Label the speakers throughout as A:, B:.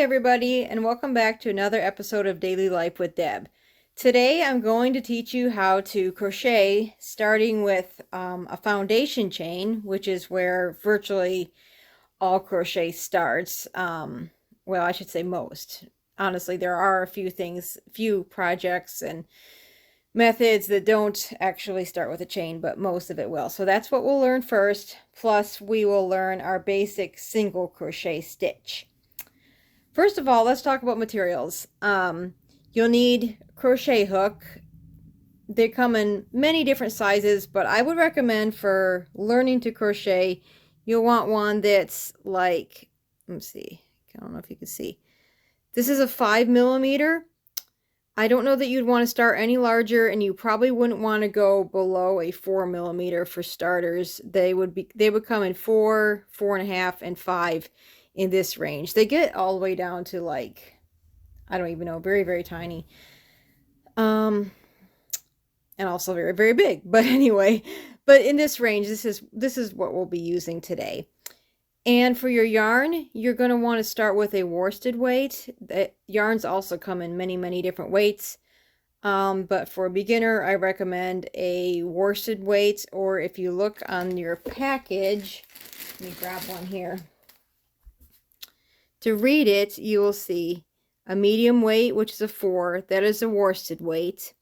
A: everybody, and welcome back to another episode of Daily Life with Deb. Today I'm going to teach you how to crochet, starting with a foundation chain, which is where virtually all crochet starts. Well, I should say most. Honestly, there are a few projects and methods that don't actually start with a chain, but most of it will. So that's what we'll learn first, plus we will learn our basic single crochet stitch. First of all, let's talk about materials. You'll need a crochet hook. They come in many different sizes, but I would recommend for learning to crochet, you'll want one that's like, let me see, I don't know if you can see. This is a 5mm. I don't know that you'd want to start any larger, and you probably wouldn't want to go below a 4mm for starters. They would come in 4, 4.5, and 5 in this range. They get all the way down to like, I don't even know, very, very tiny. And also very, very big. But anyway, but in this range, this is what we'll be using today. And for your yarn, you're going to want to start with a worsted weight. The yarns also come in many, many different weights. But for a beginner, I recommend a worsted weight, or if you look on your package, let me grab one here. To read it, you will see a medium weight, which is a 4. That is a worsted weight.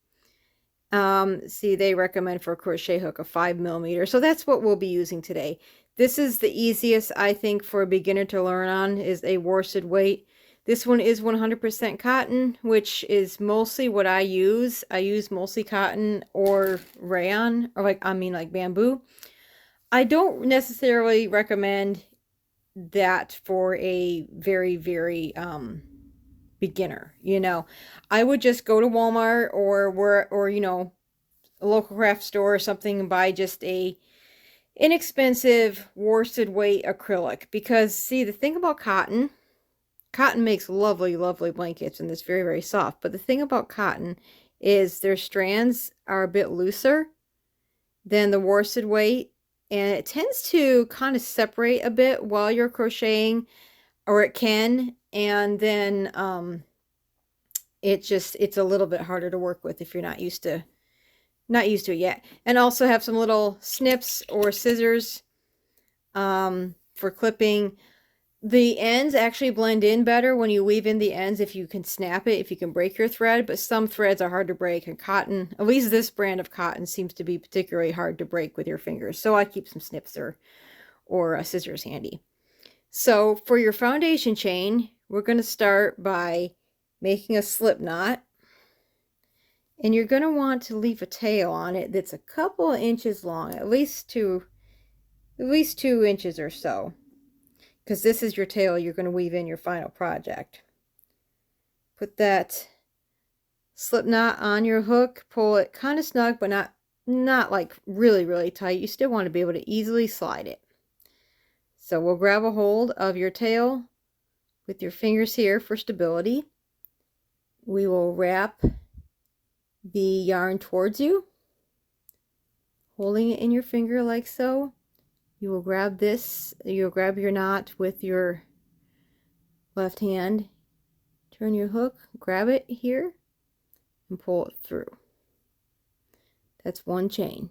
A: See, they recommend for a crochet hook a 5mm. So that's what we'll be using today. This is the easiest, I think, for a beginner to learn on, is a worsted weight. This one is 100% cotton, which is mostly what I use. I use mostly cotton or rayon, or like bamboo. I don't necessarily recommend that for a very, very beginner. I would just go to Walmart or a local craft store or something and buy just a inexpensive worsted weight acrylic, because see, the thing about cotton makes lovely, lovely blankets, and it's very, very soft. But the thing about cotton is their strands are a bit looser than the worsted weight, and it tends to kind of separate a bit while you're crocheting, or it can, and then it's a little bit harder to work with if you're not used to it yet. And also have some little snips or scissors for clipping. The ends actually blend in better when you weave in the ends, if you can snap it, if you can break your thread, but some threads are hard to break, and cotton, at least this brand of cotton, seems to be particularly hard to break with your fingers. So I keep some snips or scissors handy. So for your foundation chain, we're going to start by making a slip knot. And you're going to want to leave a tail on it that's a couple of inches long, at least 2 inches or so, because this is your tail you're going to weave in your final project. Put that slip knot on your hook, pull it kind of snug, but not like really, really tight. You still want to be able to easily slide it. So we'll grab a hold of your tail with your fingers here for stability. We will wrap the yarn towards you, holding it in your finger like so. You will grab you'll grab your knot with your left hand, turn your hook, grab it here, and pull it through. That's one chain.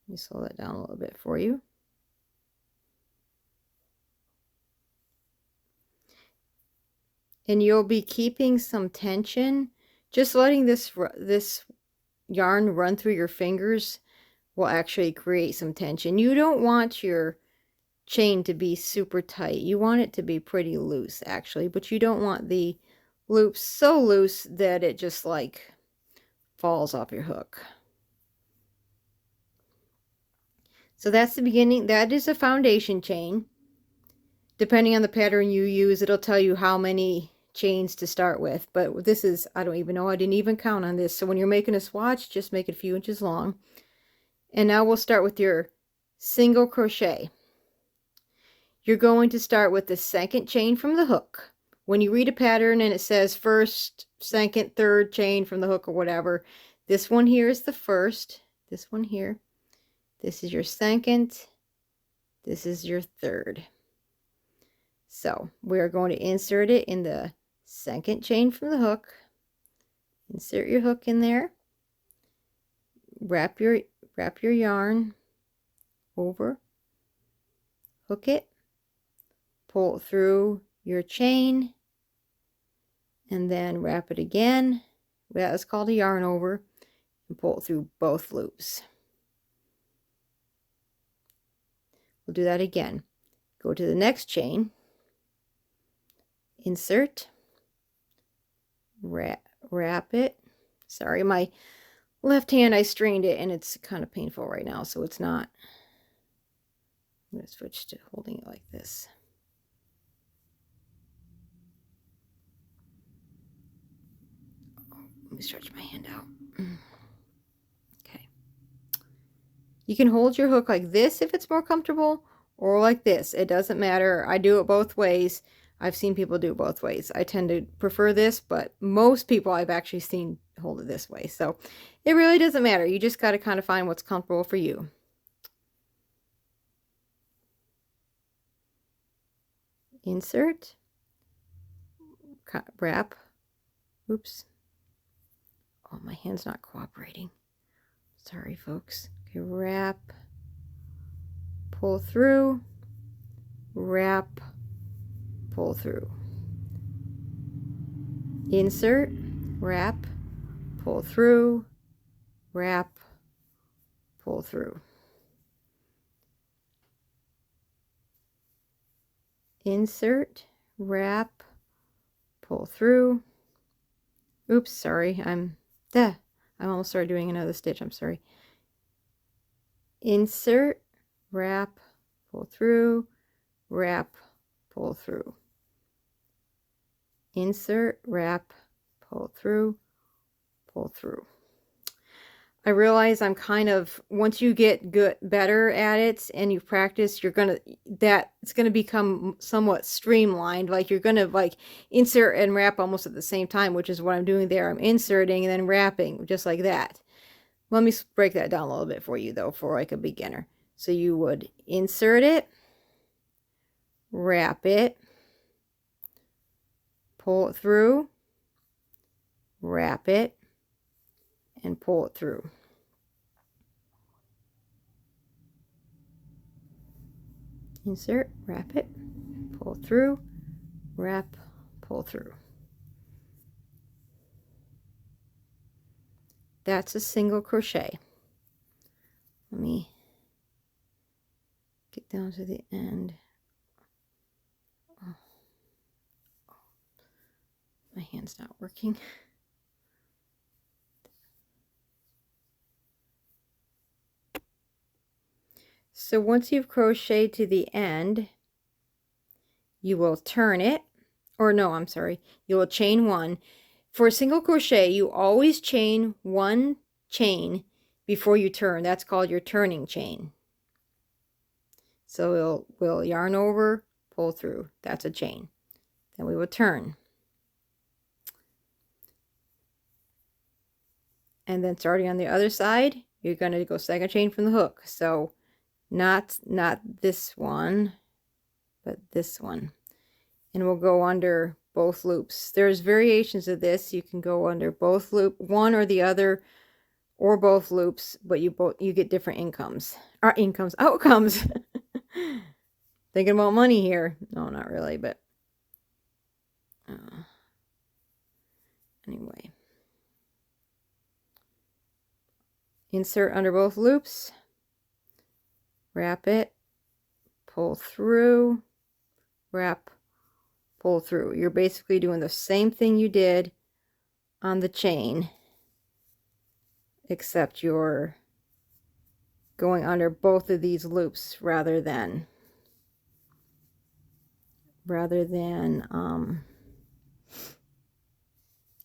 A: Let me slow that down a little bit for you. And you'll be keeping some tension. Just letting this yarn run through your fingers will actually create some tension. You don't want your chain to be super tight. You want it to be pretty loose, actually, but you don't want the loops so loose that it just like falls off your hook. So that's the beginning. That is a foundation chain. Depending on the pattern you use, it'll tell you how many chains to start with. But this is, I don't even know, I didn't even count on this. So when you're making a swatch, just make it a few inches long. And now we'll start with your single crochet. You're going to start with the second chain from the hook. when you read a pattern and it says first, second, third chain from the hook or whatever, this one here is the first, this one here, this is your second, this is your third. So we're going to insert it in the second chain from the hook. Insert your hook in there. Wrap your yarn over, hook it, pull it through your chain, and then wrap it again. That is called a yarn over, and pull it through both loops. We'll do that again. Go to the next chain, insert, wrap it. Sorry, my left hand, I strained it and it's kind of painful right now, so it's not. I'm going to switch to holding it like this. Let me stretch my hand out. Okay. You can hold your hook like this if it's more comfortable, or like this. It doesn't matter. I do it both ways. I've seen people do it both ways. I tend to prefer this, but most people I've actually seen hold it this way. So it really doesn't matter. You just got to kind of find what's comfortable for you. Insert, wrap. Oops. Oh, my hand's not cooperating. Sorry, folks. Okay, wrap, pull through, wrap, pull through. Insert, wrap, pull through, wrap, pull through. Insert, wrap, pull through. Oops, sorry. I'm almost started doing another stitch. I'm sorry. Insert, wrap, pull through, wrap, pull through. Insert, wrap, pull through, pull through. I realize I'm kind of, once you get better at it and you practice, it's gonna become somewhat streamlined. Like you're gonna like insert and wrap almost at the same time, which is what I'm doing there. I'm inserting and then wrapping just like that. Let me break that down a little bit for you though, for like a beginner. So you would insert it, wrap it, pull it through, wrap it, and pull it through. Insert, wrap it, pull through, wrap, pull through. That's a single crochet. Let me get down to the end. Oh. My hand's not working. So once you've crocheted to the end, you will turn it, or no, I'm sorry, you will chain one. For a single crochet, you always chain one chain before you turn. That's called your turning chain. So we'll yarn over, pull through. That's a chain. Then we will turn. And then starting on the other side, you're going to go second chain from the hook. So not this one, but this one. And we'll go under both loops. There's variations of this. You can go under both loop, one or the other, or both loops, but you get different outcomes. Thinking about money here. No, not really, but anyway. Insert under both loops. Wrap it, pull through, wrap, pull through. You're basically doing the same thing you did on the chain, except you're going under both of these loops rather than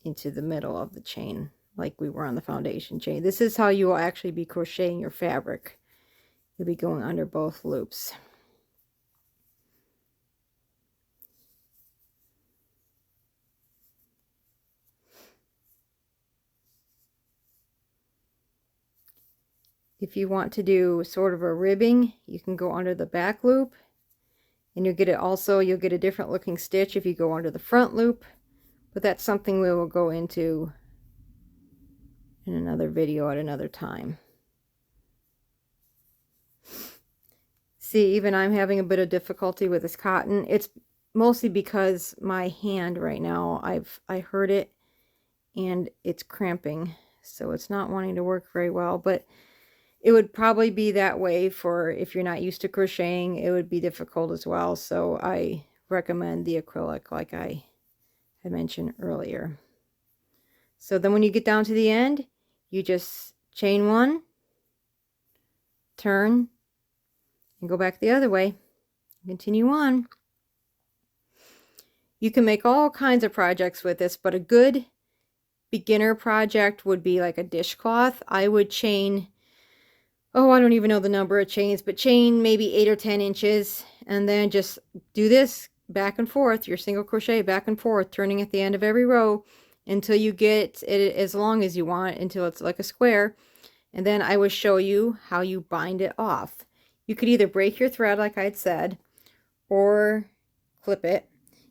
A: into the middle of the chain like we were on the foundation chain. This is how you will actually be crocheting your fabric. You'll be going under both loops. If you want to do sort of a ribbing, you can go under the back loop, and you'll get it also, you'll get a different looking stitch if you go under the front loop, but that's something we will go into in another video at another time. See, even I'm having a bit of difficulty with this cotton. It's mostly because my hand right now, I hurt it and it's cramping, so it's not wanting to work very well. But it would probably be that way for if you're not used to crocheting. It would be difficult as well, so I recommend the acrylic like I had mentioned earlier. So then when you get down to the end, you just chain one, turn, and go back the other way. Continue on. You can make all kinds of projects with this, but a good beginner project would be like a dishcloth. I would chain, oh, I don't even know the number of chains, but chain maybe 8 or 10 inches, and then just do this back and forth, your single crochet back and forth, turning at the end of every row until you get it as long as you want, until it's like a square. And then I will show you how you bind it off. You could either break your thread like I had said, or clip it.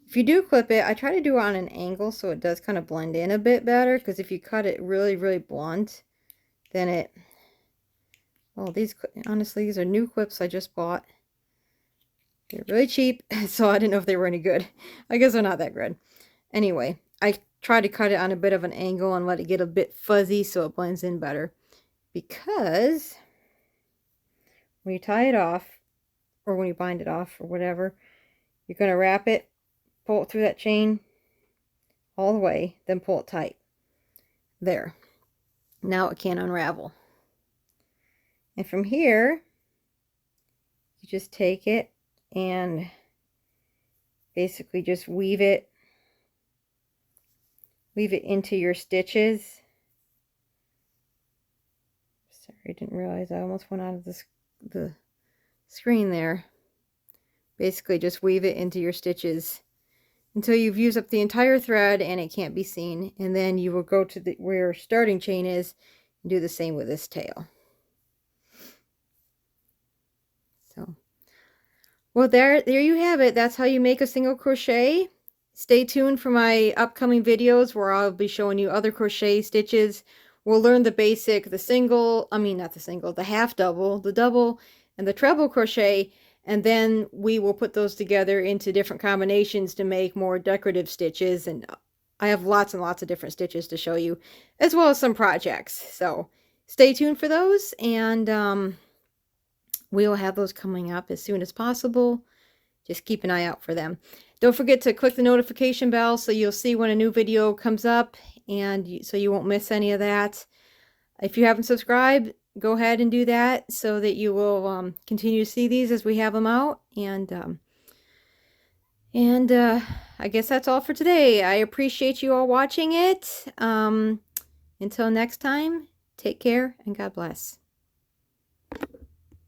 A: If you do clip it, I try to do it on an angle so it does kind of blend in a bit better, because if you cut it really, really blunt, then it... Oh, these, honestly, these are new clips I just bought. They're really cheap, so I didn't know if they were any good. I guess they're not that good. Anyway, I try to cut it on a bit of an angle and let it get a bit fuzzy so it blends in better. Because when you tie it off, or when you bind it off, or whatever, you're going to wrap it, pull it through that chain all the way, then pull it tight. There. Now it can't unravel. And from here, you just take it and basically just weave it into your stitches. Sorry, I didn't realize I almost went out of the screen there. Basically just weave it into your stitches until you've used up the entire thread and it can't be seen, and then you will go to where your starting chain is and do the same with this tail. So, well, there you have it. That's how you make a single crochet. Stay tuned for my upcoming videos where I'll be showing you other crochet stitches. We'll learn the basic, the single, I mean not the single, the half double, the double, and the treble crochet, and then we will put those together into different combinations to make more decorative stitches. And I have lots and lots of different stitches to show you, as well as some projects. So stay tuned for those, and we'll have those coming up as soon as possible. Just keep an eye out for them. Don't forget to click the notification bell so you'll see when a new video comes up, and so you won't miss any of that. If you haven't subscribed, go ahead and do that so that you will continue to see these as we have them out. And I guess that's all for today. I appreciate you all watching it. Until next time, take care and God bless.